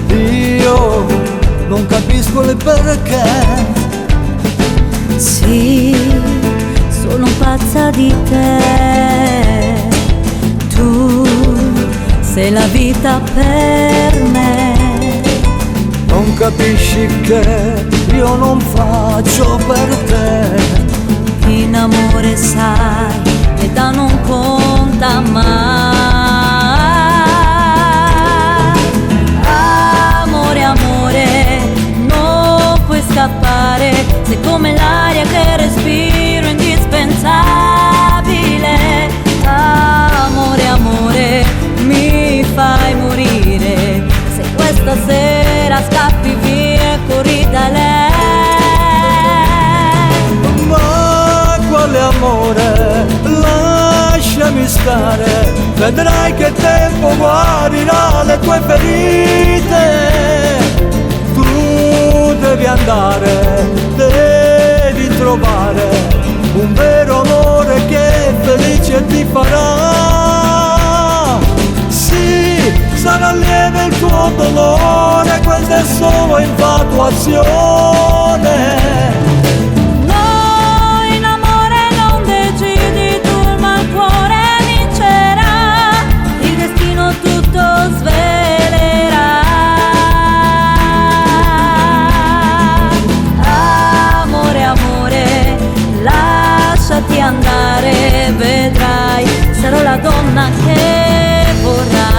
Io non capisco il perché. Sì, sono pazza di te. Tu sei la vita per me. Non capisci che io non faccio per te. In amore sai, l'età non conta mai. Amore, amore, non puoi scappare. Sei come l'aria che respiro, indispensabile. Amore, amore, mi fai morire. Se questa sera scappi via e corri da lei. Ma quale amore, lasciami stare. Vedrai che tempo guarirà le tue ferite. Tu devi andare, devi trovare un vero amore che felice ti farà. Sì, sarà lieve il tuo dolore, questa è solo infatuazione. No, in amore non decidi tu, ma il cuore vincerà. Il destino tutto svelerà. Amore, amore, lasciati andare, vedrai, sarò la donna che vorrai.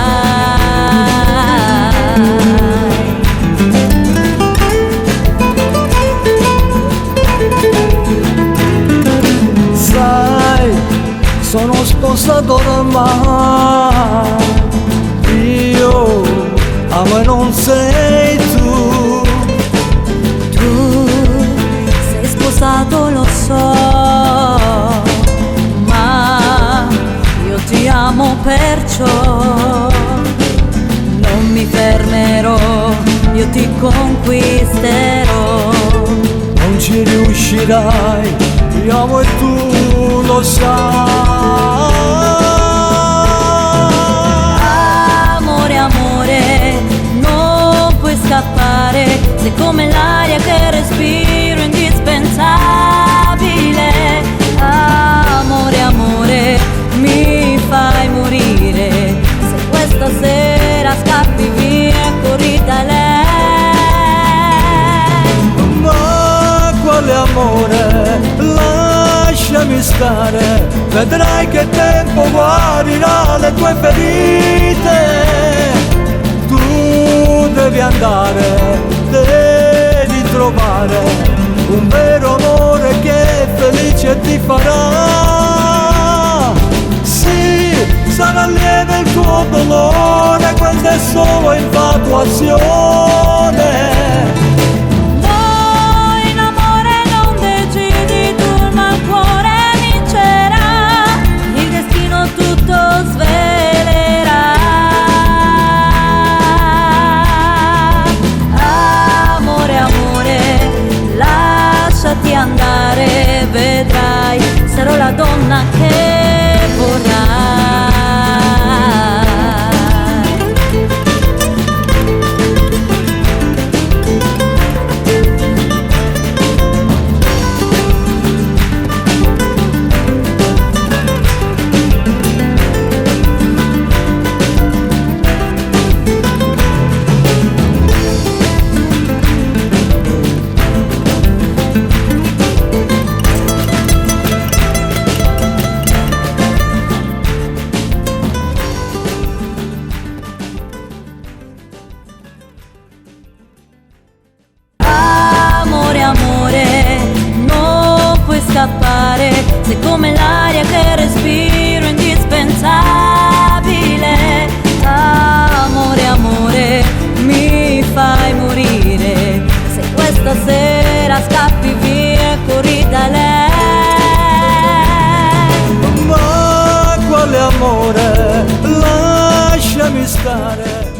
Sai, sono sposato ormai. Io amo e non sei tu. Tu sei sposato, lo so, ma io ti amo perciò. Non mi fermerò, io ti conquisterò. Non ci riuscirai, io amo e tu lo sai. Amore, amore, non puoi scappare. Sei come l'aria che respiro, indispensabile. Amore, amore, mi fai morire. Se questa sera scappi via e corri da lei. Ma quale amore, lasciami stare. Vedrai che tempo guarirà le tue ferite. Tu devi andare, devi trovare un vero amore che felice ti farà. Sì, sarà lieve il tuo dolore, questa è solo infatuazione. No, in amore non decidi tu, ma il cuore vincerà. Il destino tutto svelerà. Amore, amore, lasciati andare, vedrai, sarò la donna che vorrai. Sei come l'aria che respiro, indispensabile. Amore, amore, mi fai morire. Se questa sera scappi via e corri da lei. Ma quale amore, lasciami stare.